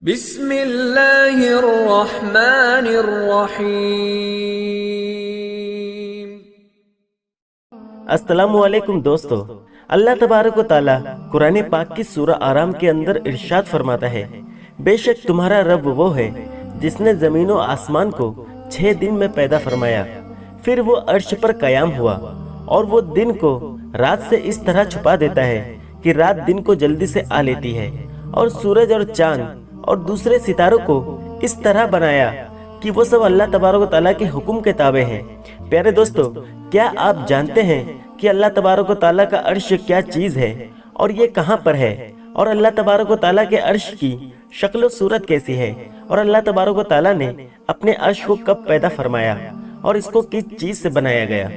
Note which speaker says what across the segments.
Speaker 1: بسم اللہ الرحمن الرحیم۔
Speaker 2: السلام علیکم دوستو، اللہ تبارک و تعالیٰ قرآن پاک کی سورہ آرام کے اندر ارشاد فرماتا ہے، بے شک تمہارا رب وہ ہے جس نے زمین و آسمان کو 6 دن میں پیدا فرمایا، پھر وہ عرش پر قیام ہوا اور وہ دن کو رات سے اس طرح چھپا دیتا ہے کہ رات دن کو جلدی سے آ لیتی ہے، اور سورج اور چاند اور دوسرے ستاروں کو اس طرح بنایا کہ وہ سب اللہ تبارک و تعالیٰ کے حکم کے تابع ہیں۔ پیارے دوستو، کیا آپ جانتے ہیں کہ اللہ تبارک و تعالیٰ کا عرش کیا چیز ہے اور یہ کہاں پر ہے، اور اللہ تبارک و تعالیٰ کے عرش کی شکل و صورت کیسی ہے، اور اللہ تبارک و تعالیٰ نے اپنے عرش کو کب پیدا فرمایا اور اس کو کس چیز سے بنایا گیا،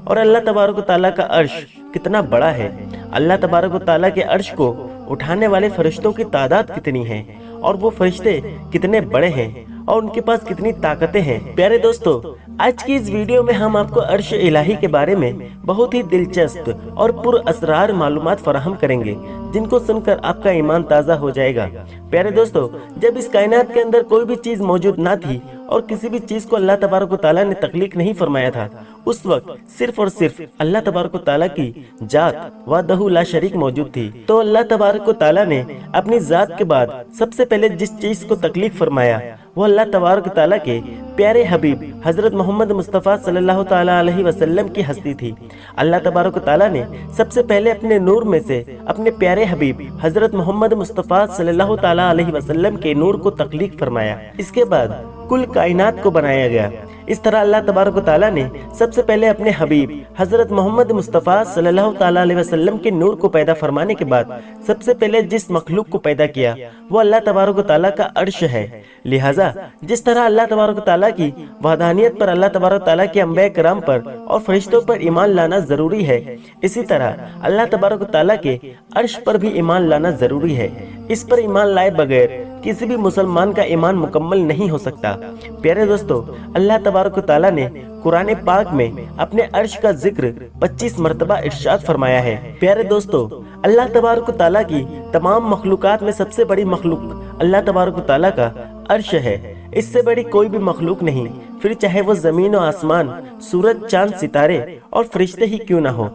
Speaker 2: اور اللہ تبارک و تعالیٰ کا عرش کتنا بڑا ہے، اللہ تبارک و تعالیٰ کے عرش کو اٹھانے والے فرشتوں کی تعداد کتنی ہے، اور وہ فرشتے کتنے بڑے ہیں اور ان کے پاس کتنی طاقتیں ہیں۔ پیارے دوستو، آج کی اس ویڈیو میں ہم آپ کو عرش الہی کے بارے میں بہت ہی دلچسپ اور پر اسرار معلومات فراہم کریں گے، جن کو سن کر آپ کا ایمان تازہ ہو جائے گا۔ پیارے دوستو، جب اس کائنات کے اندر کوئی بھی چیز موجود نہ تھی اور کسی بھی چیز کو اللہ تبارک و تعالیٰ نے تخلیق نہیں فرمایا تھا، اس وقت صرف اور صرف اللہ تبارک و تعالیٰ کی ذات وحدہ لا شریک موجود تھی۔ تو اللہ تبارک و تعالیٰ نے اپنی ذات کے بعد سب سے پہلے جس چیز کو تخلیق فرمایا وہ اللہ تبارک و تعالیٰ کے پیارے حبیب حضرت محمد مصطفیٰ صلی اللہ تعالیٰ علیہ وسلم کی ہستی تھی۔ اللہ تبارک و تعالیٰ نے سب سے پہلے اپنے نور میں سے اپنے پیارے حبیب حضرت محمد مصطفیٰ صلی اللہ تعالیٰ علیہ وسلم کے نور کو تخلیق فرمایا۔ اس کے بعد کل کائنات کو بنایا گیا۔ اس طرح اللہ تبارک و تعالیٰ نے سب سے پہلے اپنے حبیب حضرت محمد مصطفیٰ صلی اللہ تعالیٰ علیہ وسلم کے نور کو پیدا فرمانے کے بعد سب سے پہلے جس مخلوق کو پیدا کیا وہ اللہ تبارک و تعالیٰ کا عرش ہے۔ لہٰذا جس طرح اللہ تبارک و تعالیٰ کی وحدانیت پر اللہ تبارک و تعالیٰ کے انبیاء کرام پر اور فرشتوں پر ایمان لانا ضروری ہے، اسی طرح اللہ تبارک و تعالیٰ کے عرش پر بھی ایمان لانا ضروری ہے۔ اس پر ایمان لائے بغیر کسی بھی مسلمان کا ایمان مکمل نہیں ہو سکتا۔ پیارے دوستو، اللہ تبارک و تعالیٰ نے قرآن پاک میں اپنے عرش کا ذکر 25 مرتبہ ارشاد فرمایا ہے۔ پیارے دوستو، اللہ تبارک و تعالیٰ کی تمام مخلوقات میں سب سے بڑی مخلوق اللہ تبارک و تعالیٰ کا عرش ہے۔ اس سے بڑی کوئی بھی مخلوق نہیں، پھر چاہے وہ زمین و آسمان، سورج، چاند، ستارے اور فرشتے ہی کیوں نہ ہو۔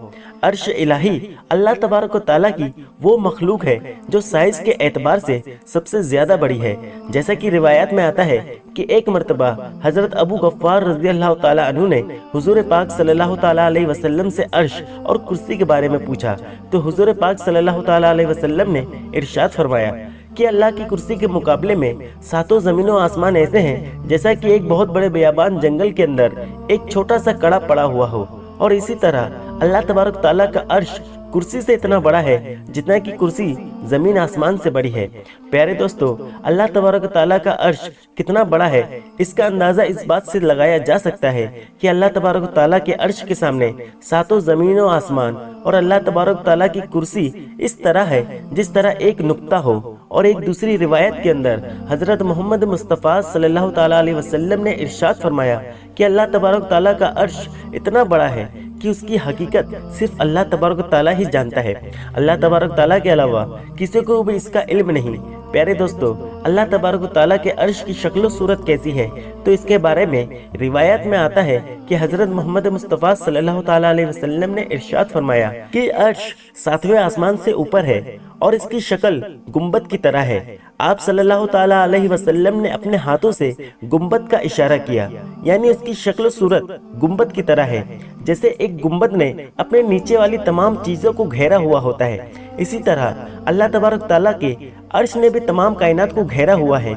Speaker 2: عرش الہی اللہ تبارک و تعالیٰ کی وہ مخلوق ہے جو سائز کے اعتبار سے سب سے زیادہ بڑی ہے۔ جیسا کہ روایات میں آتا ہے کہ ایک مرتبہ حضرت ابو غفار رضی اللہ تعالیٰ عنہ نے حضور پاک صلی اللہ تعالیٰ علیہ وسلم سے عرش اور کرسی کے بارے میں پوچھا، تو حضور پاک صلی اللہ تعالیٰ علیہ وسلم نے ارشاد فرمایا کہ اللہ کی کرسی کے مقابلے میں 7 زمین و آسمان ایسے ہیں جیسا کہ ایک بہت بڑے بیابان جنگل کے اندر ایک چھوٹا سا کڑا پڑا ہوا ہو، اور اسی طرح اللہ تبارک تعالیٰ کا عرش کرسی سے اتنا بڑا ہے جتنا کہ کرسی زمین آسمان سے بڑی ہے۔ پیارے دوستو، اللہ تبارک تعالیٰ کا عرش کتنا بڑا ہے اس کا اندازہ اس بات سے لگایا جا سکتا ہے کہ اللہ تبارک تعالیٰ کے عرش کے سامنے 7 زمین و آسمان اور اللہ تبارک تعالیٰ کی کرسی اس طرح ہے جس طرح ایک نقطہ ہو۔ اور ایک دوسری روایت کے اندر حضرت محمد مصطفیٰ صلی اللہ تعالیٰ علیہ وسلم نے ارشاد فرمایا کہ اللہ تبارک تعالیٰ کا عرش اتنا بڑا ہے کہ اس کی حقیقت صرف اللہ تبارک تعالیٰ ہی جانتا ہے، اللہ تبارک تعالیٰ کے علاوہ کسی کو بھی اس کا علم نہیں۔ پیارے دوستو، اللہ تبارک تعالیٰ کے عرش کی شکل و صورت کیسی ہے تو اس کے بارے میں روایت میں آتا ہے کہ حضرت محمد مصطفیٰ صلی اللہ تعالیٰ علیہ وسلم نے ارشاد فرمایا کہ عرش 7ویں آسمان سے اوپر ہے اور اس کی شکل گنبد کی طرح ہے۔ آپ صلی اللہ تعالیٰ علیہ وسلم نے اپنے ہاتھوں سے گنبد کا اشارہ کیا، یعنی اس کی شکل و صورت گنبد کی طرح ہے، جیسے ایک گنبد نے اپنے نیچے والی تمام چیزوں کو گھیرا ہوا ہوتا ہے، اسی طرح اللہ تبارک تعالیٰ کے عرش نے بھی تمام کائنات کو گھیرا ہوا ہے۔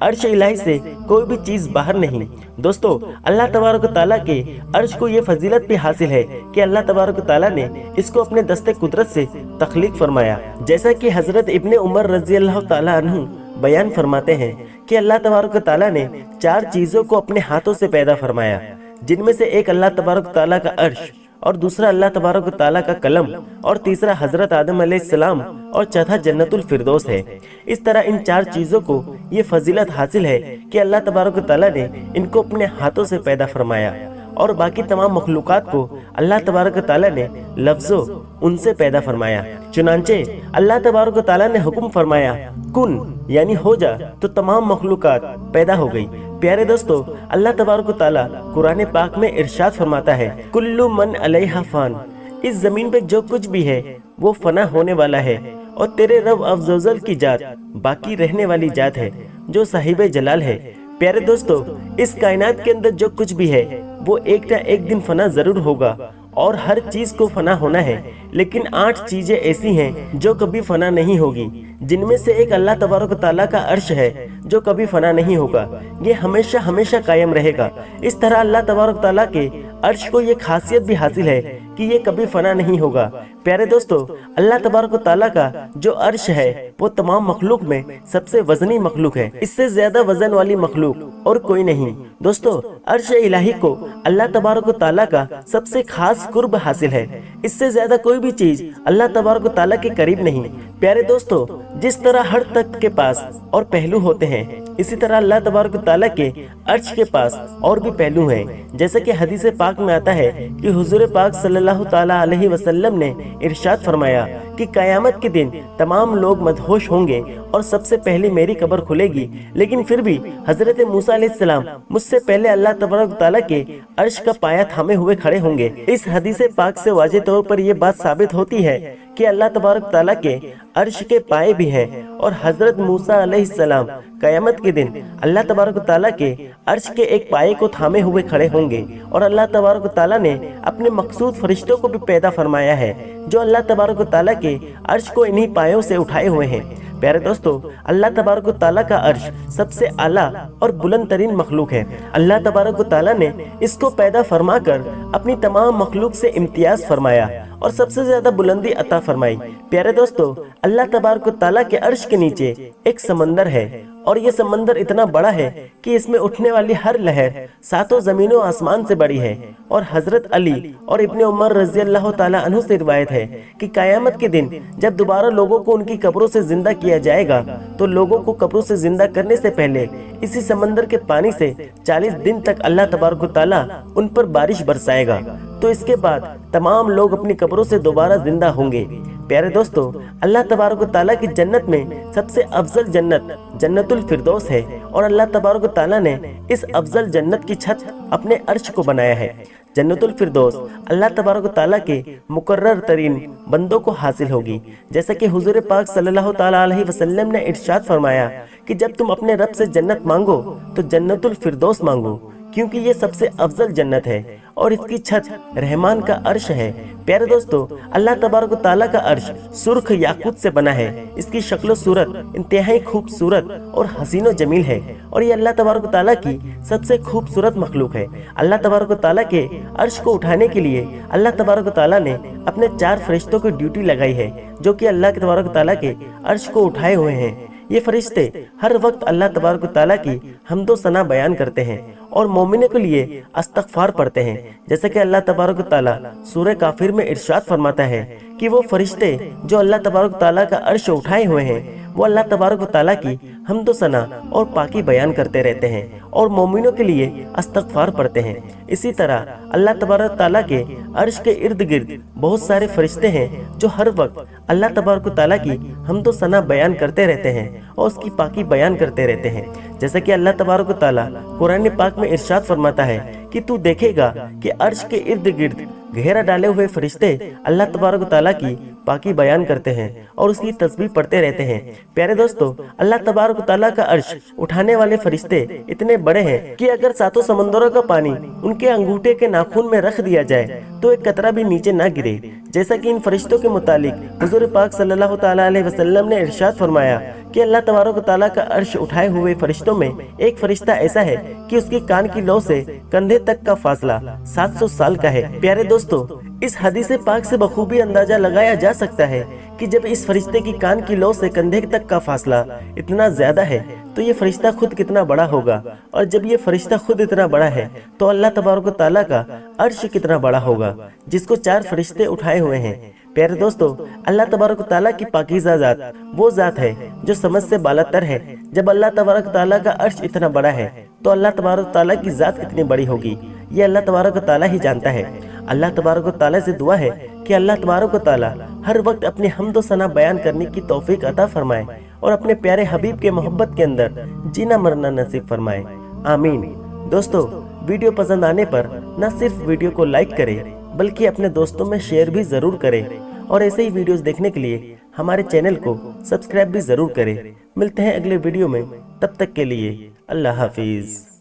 Speaker 2: عرش الہی سے کوئی بھی چیز باہر نہیں۔ دوستو، اللہ تبارک تعالیٰ کے عرش کو یہ فضیلت بھی حاصل ہے کہ اللہ تبارک تعالیٰ نے اس کو اپنے دست قدرت سے تخلیق فرمایا، جیسا کہ حضرت ابن عمر رضی اللہ تعالیٰ عنہ بیان فرماتے ہیں کہ اللہ تبارک تعالیٰ نے 4 چیزوں کو اپنے ہاتھوں سے پیدا فرمایا، جن میں سے ایک اللہ تبارک تعالیٰ کا عرش، اور دوسرا اللہ تبارک تعالیٰ کا قلم، اور تیسرا حضرت آدم علیہ السلام، اور چوتھا جنت الفردوس ہے۔ اس طرح ان 4 چیزوں کو یہ فضیلت حاصل ہے کہ اللہ تبارک تعالیٰ نے ان کو اپنے ہاتھوں سے پیدا فرمایا، اور बाकी तमाम मखलूकात को अल्लाह तबारक ताला ने लफ्जों उनसे पैदा फरमाया। चुनांचे अल्लाह तबारक ताला ने हुक्म फरमाया कुन यानी हो जा, तो तमाम मखलूकात पैदा हो गई। प्यारे दोस्तों, अल्लाह तबारक ताला कुरान पाक में इरशाद फरमाता है कुल्लु मन अलैहा फान, इस जमीन पे जो कुछ भी है वो फना होने वाला है और तेरे रब अफ़ज़ल की जात बाकी रहने वाली जात है जो साहिबे जलाल है। प्यारे दोस्तों, इस कायनात के अंदर जो कुछ भी है वो एक ना एक दिन फना जरूर होगा और हर चीज को फना होना है, लेकिन 8 चीजें ऐसी हैं जो कभी फना नहीं होगी, जिनमें से एक अल्लाह तबारक ताला का अर्श है जो कभी फना नहीं होगा, ये हमेशा हमेशा कायम रहेगा। इस तरह अल्लाह तबारक ताला के अर्श को ये खासियत भी हासिल है कि ये कभी फना नहीं होगा। प्यारे दोस्तों, अल्लाह तबारक ताला का जो अर्श है वो तमाम मखलूक में सबसे वजनी मखलूक है, इससे ज्यादा वजन वाली मखलूक और कोई नहीं। दोस्तों, अर्श इलाही को अल्लाह तबारक ताला का सबसे खास कुर्ब हासिल है, इससे ज्यादा कोई भी चीज अल्लाह तबारक ताला के करीब नहीं। प्यारे दोस्तों, जिस तरह हर तख्त के पास और पहलू होते हैं, इसी तरह अल्लाह तबारक ताला के अर्श के पास और भी पहलू हैं। जैसे कि हदीस पाक में आता है कि हुजूर पाक सल्लल्लाहु ताला अलैहि वसल्लम ने इरशाद फरमाया कि कयामत के दिन तमाम लोग मदहोश होंगे और सबसे पहले मेरी कब्र खुलेगी, लेकिन फिर भी हजरत मूसा अलैहिस्सलाम मुझसे पहले अल्लाह तबारक ताला के अर्श का पाया थामे हुए खड़े होंगे। इस हदीस पाक से वाज़ेह तौर पर यह बात साबित होती है कि अल्लाह तबारक ताला के अर्श के पाए भी हैं और हजरत मूसा अलैहिस्सलाम कयामत के दिन अल्लाह तबारक ताला के अर्श के एक पाए को थामे हुए खड़े होंगे और अल्लाह तबारक ताला ने अपने मखसूद फरिश्तों को भी पैदा फरमाया है जो अल्लाह तबारक ताला के अर्श को इन्हीं पायों से उठाए हुए हैं। प्यारे दोस्तों, अल्लाह तबारक ताला का अर्श सबसे आला और बुलंद तरीन मखलूक है। अल्लाह तबारक ताला ने इसको पैदा फरमा कर अपनी तमाम मखलूक से इम्तियाज फरमाया और सबसे ज्यादा बुलंदी अता फरमाई। प्यारे दोस्तों, अल्लाह तबारक ताला के अर्श के नीचे एक समंदर है और ये समंदर इतना बड़ा है कि इसमें उठने वाली हर लहर 7 जमीनों आसमान से बड़ी है। और हजरत अली और इब्ने उमर रजी अल्लाह ताला अन्हु से रिवायत है कि कयामत के दिन जब दोबारा लोगों को उनकी कब्रों से जिंदा किया जाएगा तो लोगों को कब्रों से जिंदा करने से पहले इसी समंदर के पानी से 40 दिन तक अल्लाह तबारक ताला उन पर बारिश बरसाएगा, तो इसके बाद तमाम लोग अपनी कब्रों से दोबारा जिंदा होंगे। प्यारे दोस्तों, अल्लाह तबारक ताला की जन्नत में सबसे अफजल जन्नत जन्नतुल फिरदौस है और अल्लाह तबारक ताला ने इस अफजल जन्नत की छत अपने अर्श को बनाया है। जन्नतुल फिरदौस अल्लाह तबारक ताला के मुकर्रर तरीन बंदों को हासिल होगी। जैसा कि हुजूर पाक सल्लल्लाहु ताला अलैहि वसल्लम ने इरशाद फरमाया कि जब तुम अपने रब से जन्नत मांगो तो जन्नतुल फिरदौस मांगो, क्योंकि ये सबसे अफजल जन्नत है और इसकी छत रहमान का अर्श है। प्यारे दोस्तों, अल्लाह तबारक ताला का अर्श सुर्ख याकूत से बना है। इसकी शक्ल सूरत इंतहाई खूबसूरत और हसीनो जमील है और ये अल्लाह तबारक ताला की सबसे खूबसूरत मखलूक है। अल्लाह तबारक ताला के अर्श को उठाने के लिए अल्लाह तबारक ताला ने अपने 4 फरिश्तों को ड्यूटी लगाई है जो कि अल्लाह तबारक ताला के अर्श को उठाए हुए हैं। ये फरिश्ते हर वक्त अल्लाह तबारक ताला की हम्दो सना बयान करते हैं और मोमिनों के लिए अस्तगफार पढ़ते हैं। जैसे कि अल्लाह तबारक ताला सूरह काफिर में इरशाद फरमाता है कि वो फरिश्ते जो अल्लाह तबारक ताला का अर्श उठाए हुए हैं वो अल्लाह तबारक ताला की हम्दो सना और पाकी बयान करते रहते हैं और मोमिनों के लिए अस्तगफार पढ़ते हैं। इसी तरह अल्लाह तबारक ताला के अर्श के इर्द गिर्द बहुत सारे फरिश्ते हैं जो हर वक्त अल्लाह तबारक ताला की हम्दो सना बयान करते रहते हैं और उसकी पाकी बयान करते रहते हैं। जैसा कि अल्लाह तबारक ताला कुरान पाक में इरशाद फरमाता है कि तू देखेगा कि अर्श के इर्द गिर्द घेरा डाले हुए फरिश्ते अल्लाह तबारक ताला की पाकी बयान करते हैं और उसकी तस्बीह पढ़ते रहते हैं। प्यारे दोस्तों, अल्लाह तबारक ताला का अर्श उठाने वाले फरिश्ते इतने बड़े हैं कि अगर 7 समंदरों का पानी उनके अंगूठे के नाखून में रख दिया जाए तो एक कतरा भी नीचे ना गिरे। जैसा कि इन फरिश्तों के मुतालिक हुजूर पाक सल्लल्लाहु ताला अलैहि वसल्लम ने इरशाद फरमाया कि अल्लाह तबारक ताला का अर्श उठाए हुए फरिश्तों में एक फरिश्ता ऐसा है कि उसकी कान की लौ से कंधे तक का फासला 700 साल का है। प्यारे दोस्तों, इस हदीस पाक से बखूबी अंदाजा लगाया जा सकता है कि जब इस फरिश्ते की कान की लौ से कंधे तक का फासला इतना ज्यादा है तो ये फरिश्ता खुद कितना बड़ा होगा, और जब ये फरिश्ता खुद इतना बड़ा है तो अल्लाह तबारक ताला का अर्श कितना बड़ा होगा जिसको 4 फरिश्ते उठाए हुए हैं। प्यारे दोस्तों, अल्लाह तबारक ताला की पाकीज़ा जात वो जात है जो समझ से बालातर है। जब अल्लाह तबारक ताला का अर्श इतना बड़ा है तो अल्लाह तबारक ताला की जात कितनी बड़ी होगी, ये अल्लाह तबारक व तआला ही जानता है। अल्लाह तबारक व तआला से दुआ है कि अल्लाह तबारक व तआला हर वक्त अपने हम्द व सना बयान करने की तौफीक अता फरमाए और अपने प्यारे हबीब के मोहब्बत के अंदर जीना मरना नसीब फरमाए, आमीन। दोस्तों, वीडियो पसंद आने पर न सिर्फ वीडियो को लाइक करें बल्कि अपने दोस्तों में शेयर भी जरूर करें और ऐसे ही वीडियोस देखने के लिए हमारे चैनल को सब्सक्राइब भी जरूर करें। मिलते हैं अगले वीडियो में, तब तक के लिए अल्लाह हाफिज।